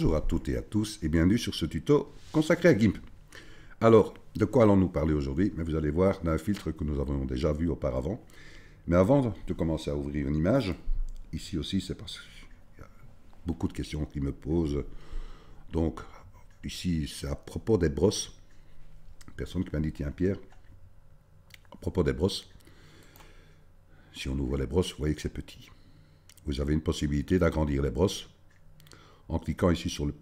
Bonjour à toutes et à tous et bienvenue sur ce tuto consacré à GIMP. Alors, de quoi allons-nous parler aujourd'hui? Mais vous allez voir d'un filtre que nous avons déjà vu auparavant. Mais avant de commencer à ouvrir une image, ici aussi c'est parce qu'il y a beaucoup de questions qui me posent. Donc, ici c'est à propos des brosses. Personne qui m'a dit, tiens Pierre, à propos des brosses, si on ouvre les brosses, vous voyez que c'est petit. Vous avez une possibilité d'agrandir les brosses en cliquant ici sur le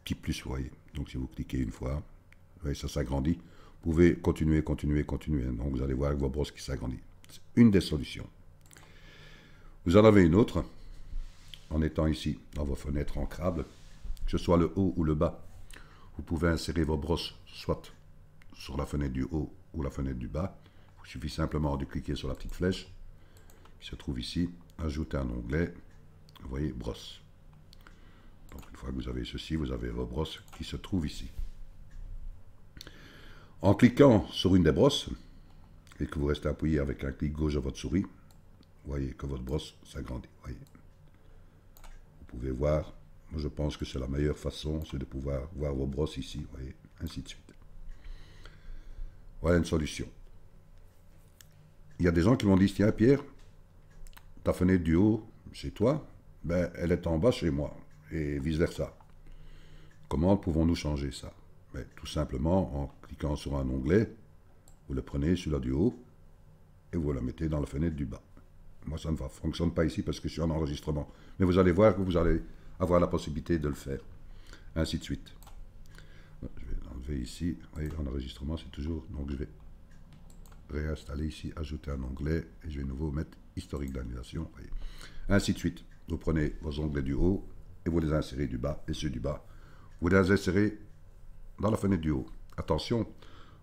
petit plus, vous voyez. Donc si vous cliquez une fois, vous voyez, ça s'agrandit. Vous pouvez continuer. Donc vous allez voir vos brosses qui s'agrandissent. C'est une des solutions. Vous en avez une autre, en étant ici dans vos fenêtres ancrables, que ce soit le haut ou le bas. Vous pouvez insérer vos brosses soit sur la fenêtre du haut ou la fenêtre du bas. Il suffit simplement de cliquer sur la petite flèche qui se trouve ici, ajouter un onglet, vous voyez, brosse. Donc une fois que vous avez ceci, vous avez vos brosses qui se trouvent ici. En cliquant sur une des brosses, et que vous restez appuyé avec un clic gauche de votre souris, vous voyez que votre brosse s'agrandit. Vous pouvez voir, moi je pense que c'est la meilleure façon, c'est de pouvoir voir vos brosses ici, vous voyez, ainsi de suite. Voilà une solution. Il y a des gens qui m'ont dit, tiens Pierre, ta fenêtre du haut chez toi, ben, elle est en bas chez moi, et vice-versa. Comment pouvons-nous changer ça? Ben, tout simplement en cliquant sur un onglet, vous le prenez, celui-là du haut, et vous le mettez dans la fenêtre du bas. Moi, ça ne fonctionne pas ici parce que je suis en enregistrement. Mais vous allez voir que vous allez avoir la possibilité de le faire. Ainsi de suite. Je vais l'enlever ici. Vous voyez, en enregistrement, c'est toujours... Donc, je vais réinstaller ici, ajouter un onglet, et je vais de nouveau mettre historique d'annulation. Ainsi de suite. Vous prenez vos onglets du haut, et vous les insérez du bas, et ceux du bas. Vous les insérez dans la fenêtre du haut. Attention,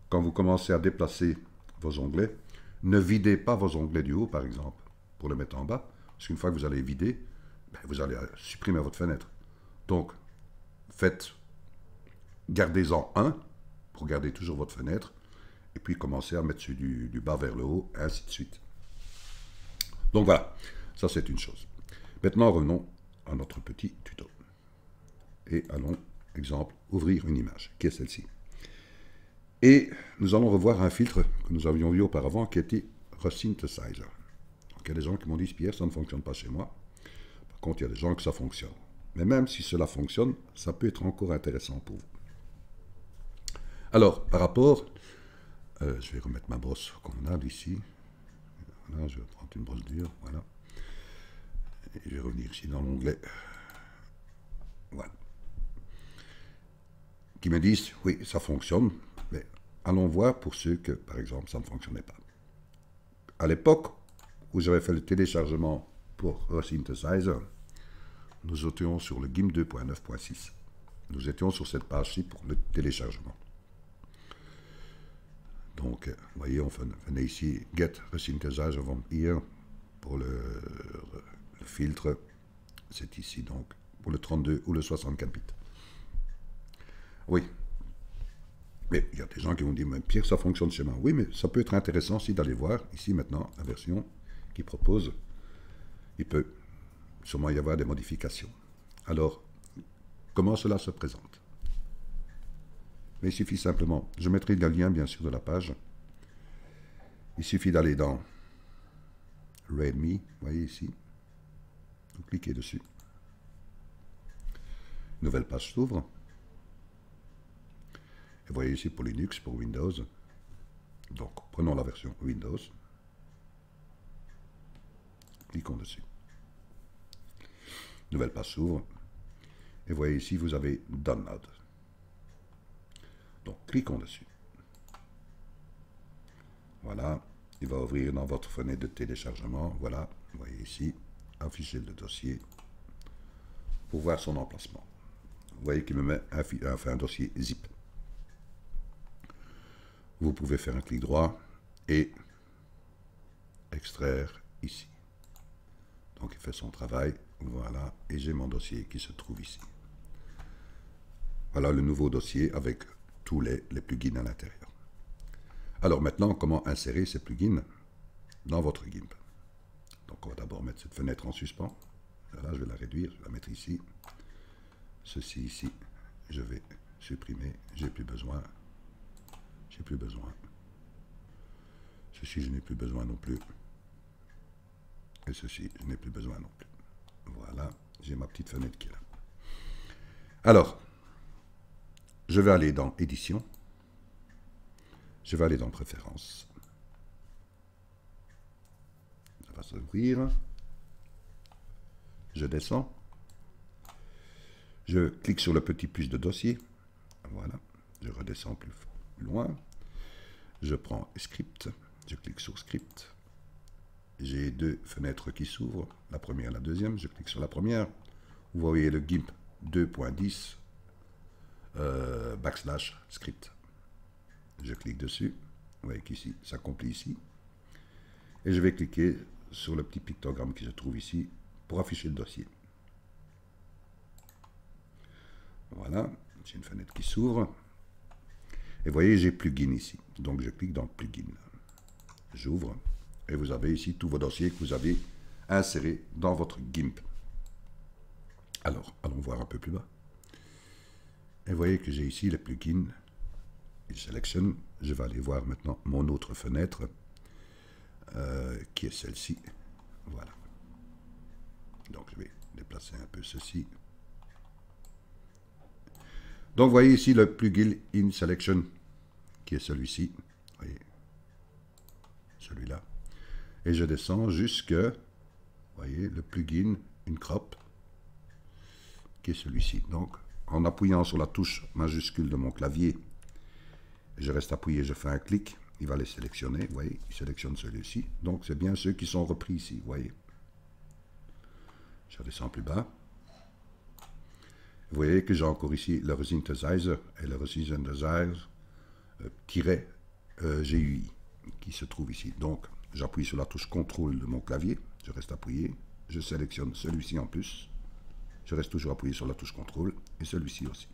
quand vous commencez à déplacer vos onglets, ne videz pas vos onglets du haut, par exemple, pour les mettre en bas, parce qu'une fois que vous allez vider, ben, vous allez supprimer votre fenêtre. Donc, gardez-en un, pour garder toujours votre fenêtre, et puis commencez à mettre celui du bas vers le haut, et ainsi de suite. Donc voilà, ça c'est une chose. Maintenant, revenons à notre petit tuto. Et allons, exemple, ouvrir une image, qui est celle-ci. Et nous allons revoir un filtre que nous avions vu auparavant, qui était Resynthesizer. Donc il y a des gens qui m'ont dit, Pierre, ça ne fonctionne pas chez moi. Par contre, il y a des gens que ça fonctionne. Mais même si cela fonctionne, ça peut être encore intéressant pour vous. Alors, par rapport... je vais remettre ma brosse convenable ici. Voilà, je vais prendre une brosse dure, voilà. Et je vais revenir ici dans l'onglet. Voilà. Qui me disent, oui, ça fonctionne, mais allons voir pour ceux que, par exemple, ça ne fonctionnait pas. À l'époque où j'avais fait le téléchargement pour Resynthesizer, nous étions sur le GIMP 2.9.6. Nous étions sur cette page-ci pour le téléchargement. Donc, vous voyez, on venait ici, Get Resynthesizer from here, pour le filtre, c'est ici donc, pour le 32 ou le 64 bits. Oui. Mais il y a des gens qui vont dire, mais Pierre, ça fonctionne chez moi. Oui, mais ça peut être intéressant aussi d'aller voir, ici maintenant, la version qui propose. Il peut sûrement y avoir des modifications. Alors, comment cela se présente? Mais il suffit simplement, je mettrai le lien bien sûr de la page. Il suffit d'aller dans README, vous voyez ici. Vous cliquez dessus. Nouvelle page s'ouvre. Et vous voyez ici pour Linux, pour Windows. Donc, prenons la version Windows. Cliquons dessus. Nouvelle page s'ouvre. Et vous voyez ici, vous avez Download. Donc, cliquons dessus. Voilà. Il va ouvrir dans votre fenêtre de téléchargement. Voilà. Vous voyez ici, afficher le dossier pour voir son emplacement. Vous voyez qu'il me met un dossier zip. Vous pouvez faire un clic droit et extraire ici. Donc il fait son travail, voilà, et j'ai mon dossier qui se trouve ici. Voilà le nouveau dossier avec tous les plugins à l'intérieur. Alors maintenant, comment insérer ces plugins dans votre GIMP? Donc on va d'abord mettre cette fenêtre en suspens. Voilà, je vais la réduire, je vais la mettre ici. ceci ici, je vais supprimer, j'ai plus besoin. J'ai plus besoin. Ceci, je n'ai plus besoin non plus. Et ceci, je n'ai plus besoin non plus. Voilà, j'ai ma petite fenêtre qui est là. Alors, je vais aller dans Édition. Je vais aller dans Préférences. Ça va s'ouvrir. Je descends. Je clique sur le petit plus de dossier. Voilà, je redescends plus loin. Je prends Script. Je clique sur Script. J'ai deux fenêtres qui s'ouvrent, la première et la deuxième. Je clique sur la première. Vous voyez le GIMP 2.10 / script. Je clique dessus. Vous voyez qu'ici, ça compile ici. Et je vais cliquer sur le petit pictogramme qui se trouve ici pour afficher le dossier. Voilà, j'ai une fenêtre qui s'ouvre. Et vous voyez, j'ai plugin ici. Donc je clique dans plugin. J'ouvre. Et vous avez ici tous vos dossiers que vous avez insérés dans votre GIMP. Alors, allons voir un peu plus bas. Et vous voyez que j'ai ici les plugins. Je sélectionne. Je vais aller voir maintenant mon autre fenêtre, qui est celle-ci. Voilà. Donc, je vais déplacer un peu ceci. Donc, vous voyez ici le plugin in selection, qui est celui-ci. Vous voyez, celui-là. Et je descends jusque, vous voyez, le plugin in crop, qui est celui-ci. Donc, en appuyant sur la touche majuscule de mon clavier, je reste appuyé, je fais un clic, il va les sélectionner, vous voyez, il sélectionne celui-ci. Donc, c'est bien ceux qui sont repris ici, vous voyez. Je redescends plus bas. Vous voyez que j'ai encore ici le Resynthesizer et le Resynthesizer GUI qui se trouve ici. Donc, j'appuie sur la touche CTRL de mon clavier, je reste appuyé, je sélectionne celui-ci en plus, je reste toujours appuyé sur la touche CTRL et celui-ci aussi.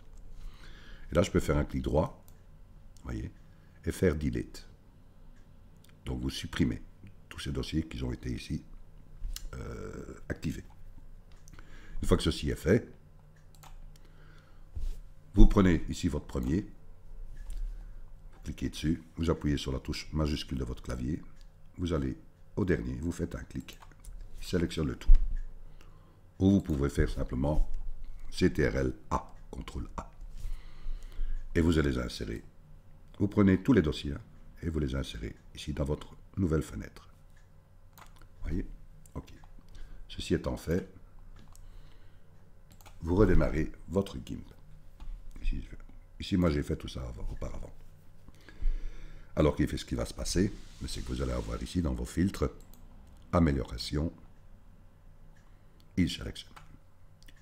Et là, je peux faire un clic droit, voyez, et faire Delete. Donc, vous supprimez tous ces dossiers qui ont été ici activés. Une fois que ceci est fait, vous prenez ici votre premier, vous cliquez dessus, vous appuyez sur la touche majuscule de votre clavier, vous allez au dernier, vous faites un clic, il sélectionne le tout. Ou vous pouvez faire simplement CTRL A, CTRL A. Et vous allez les insérer. Vous prenez tous les dossiers et vous les insérez ici dans votre nouvelle fenêtre. Voyez? OK. Ceci étant fait, vous redémarrez votre GIMP. Ici, moi, j'ai fait tout ça auparavant. Alors, ce qui va se passer, c'est que vous allez avoir ici dans vos filtres, amélioration, il sélectionne.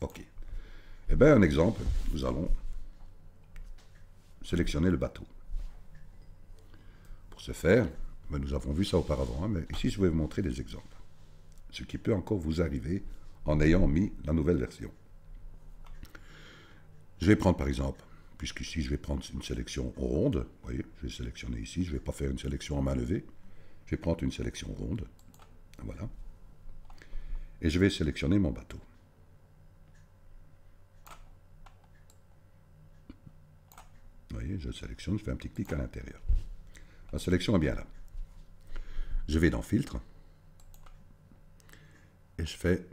OK. Eh bien, un exemple, nous allons sélectionner le bateau. Pour ce faire, nous avons vu ça auparavant, mais ici, je vais vous montrer des exemples. Ce qui peut encore vous arriver en ayant mis la nouvelle version. Je vais prendre par exemple, puisqu'ici je vais prendre une sélection ronde, vous voyez, je vais sélectionner ici, je ne vais pas faire une sélection en main levée, je vais prendre une sélection ronde, voilà, et je vais sélectionner mon bateau. Vous voyez, je sélectionne, je fais un petit clic à l'intérieur. La sélection est bien là. Je vais dans Filtre, et je fais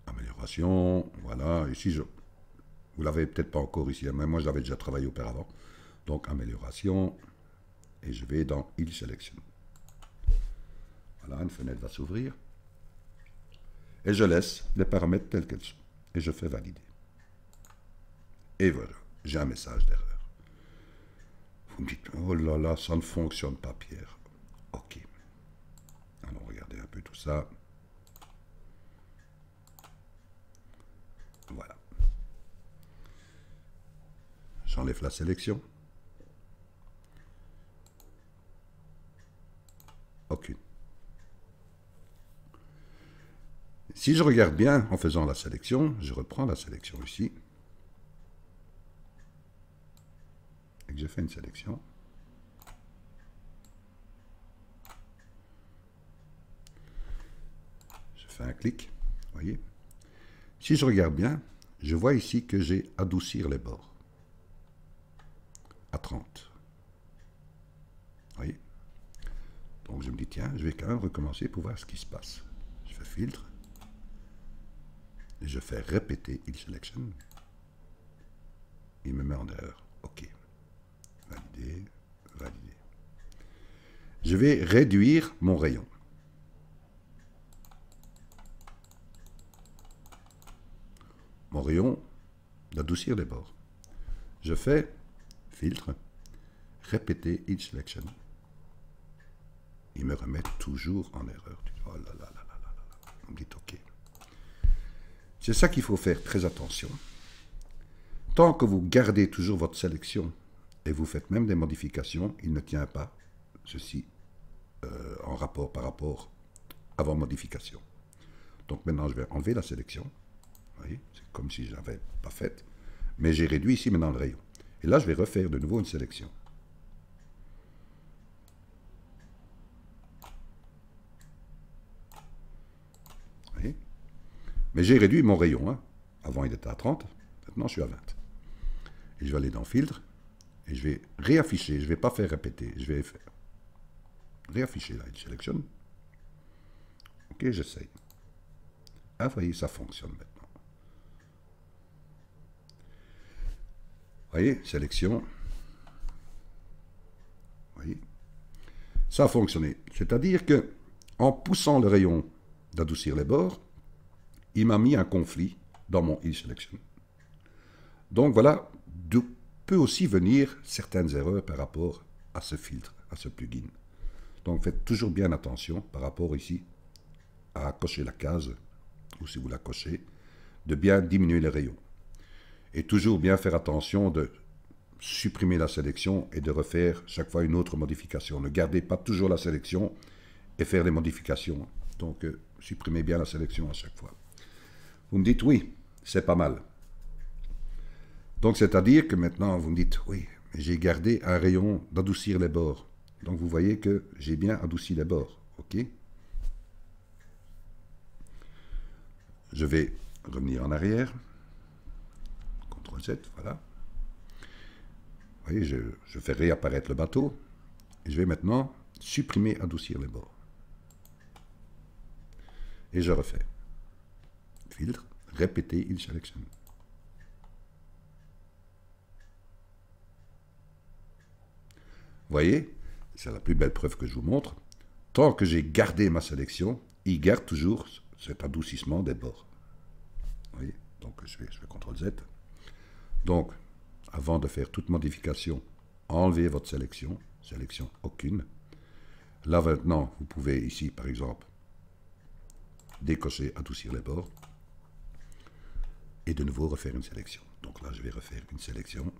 Amélioration, voilà, ici vous ne l'avez peut-être pas encore ici, mais moi je l'avais déjà travaillé auparavant. Donc amélioration, et je vais dans Il sélectionne. Voilà, une fenêtre va s'ouvrir. Et je laisse les paramètres tels qu'elles sont. Et je fais valider. Et voilà, j'ai un message d'erreur. Vous me dites, oh là là, ça ne fonctionne pas, Pierre. OK. Alors regardez un peu tout ça. Voilà. J'enlève la sélection. Aucune. Si je regarde bien en faisant la sélection, je reprends la sélection ici. Et que je fais une sélection. Je fais un clic, vous voyez. Si je regarde bien, je vois ici que j'ai adoucir les bords à 30. Vous voyez? Donc je me dis, tiens, je vais quand même recommencer pour voir ce qui se passe. Je fais filtre. Et je fais répéter il selection. Il me met en erreur. OK. Valider, valider. Je vais réduire mon rayon. Mon rayon d'adoucir les bords. Je fais filtre, répéter each selection. Il me remet toujours en erreur. Oh là là là là là là. On me dit OK. C'est ça qu'il faut faire très attention. Tant que vous gardez toujours votre sélection et vous faites même des modifications, il ne tient pas ceci en rapport par rapport à vos modifications. Donc maintenant, je vais enlever la sélection. Vous voyez, c'est comme si je n'avais pas fait. Mais j'ai réduit ici maintenant le rayon. Et là, je vais refaire de nouveau une sélection. Vous voyez? Mais j'ai réduit mon rayon. Hein. Avant, il était à 30. Maintenant, je suis à 20. Et je vais aller dans Filtre. Et je vais réafficher. Je ne vais pas faire répéter. Je vais faire réafficher là. Je sélectionne. OK, j'essaye. Ah, vous voyez, ça fonctionne maintenant. Vous voyez, sélection. Vous voyez, ça a fonctionné. C'est-à-dire que en poussant le rayon d'adoucir les bords, il m'a mis un conflit dans mon Each Selection. Donc voilà, d'où peut aussi venir certaines erreurs par rapport à ce filtre, à ce plugin. Donc faites toujours bien attention par rapport ici à cocher la case, ou si vous la cochez, de bien diminuer les rayons. Et toujours bien faire attention de supprimer la sélection et de refaire chaque fois une autre modification. Ne gardez pas toujours la sélection et faire des modifications. Donc supprimez bien la sélection à chaque fois. Vous me dites oui, c'est pas mal. Donc c'est-à-dire que maintenant vous me dites oui, j'ai gardé un rayon d'adoucir les bords. Donc vous voyez que j'ai bien adouci les bords. OK? Je vais revenir en arrière. CTRL-Z, voilà. Vous voyez, je fais réapparaître le bateau. Et je vais maintenant supprimer adoucir les bords. Et je refais. Filtre, répéter Each Selection. Vous voyez, c'est la plus belle preuve que je vous montre. Tant que j'ai gardé ma sélection, il garde toujours cet adoucissement des bords. Vous voyez, donc je fais CTRL-Z. Donc, avant de faire toute modification, enlevez votre sélection, sélection aucune. Là maintenant, vous pouvez ici, par exemple, décocher, adoucir les bords, et de nouveau refaire une sélection. Donc là, je vais refaire une sélection.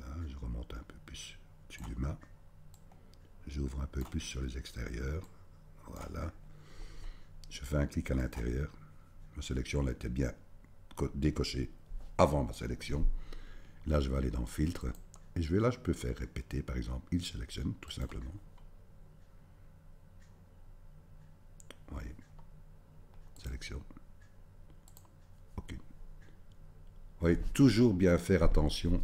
Là, je remonte un peu plus dessus du mât. J'ouvre un peu plus sur les extérieurs. Voilà. Je fais un clic à l'intérieur. Ma sélection là, était bien décochée avant ma sélection. Là, je vais aller dans Filtre. Et là, je peux faire répéter, par exemple, Each Selection, tout simplement. Vous voyez. Sélection. OK. Vous voyez, toujours bien faire attention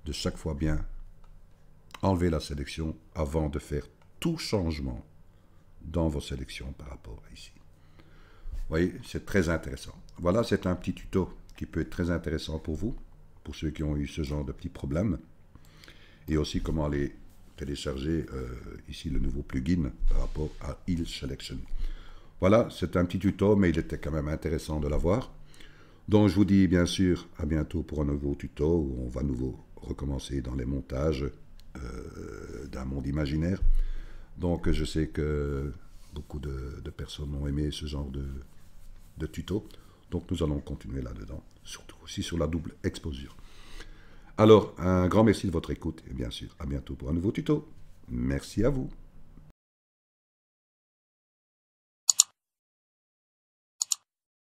de chaque fois bien enlever la sélection avant de faire tout changement dans vos sélections par rapport à ici. Vous voyez, c'est très intéressant. Voilà, c'est un petit tuto qui peut être très intéressant pour vous, pour ceux qui ont eu ce genre de petits problèmes. Et aussi comment aller télécharger ici le nouveau plugin par rapport à Each Selection. Voilà, c'est un petit tuto, mais il était quand même intéressant de l'avoir. Donc je vous dis bien sûr à bientôt pour un nouveau tuto où on va nouveau recommencer dans les montages d'un monde imaginaire. Donc je sais que beaucoup de personnes ont aimé ce genre de tuto. Donc nous allons continuer là-dedans, surtout aussi sur la double exposure. Alors, un grand merci de votre écoute et bien sûr, à bientôt pour un nouveau tuto. Merci à vous.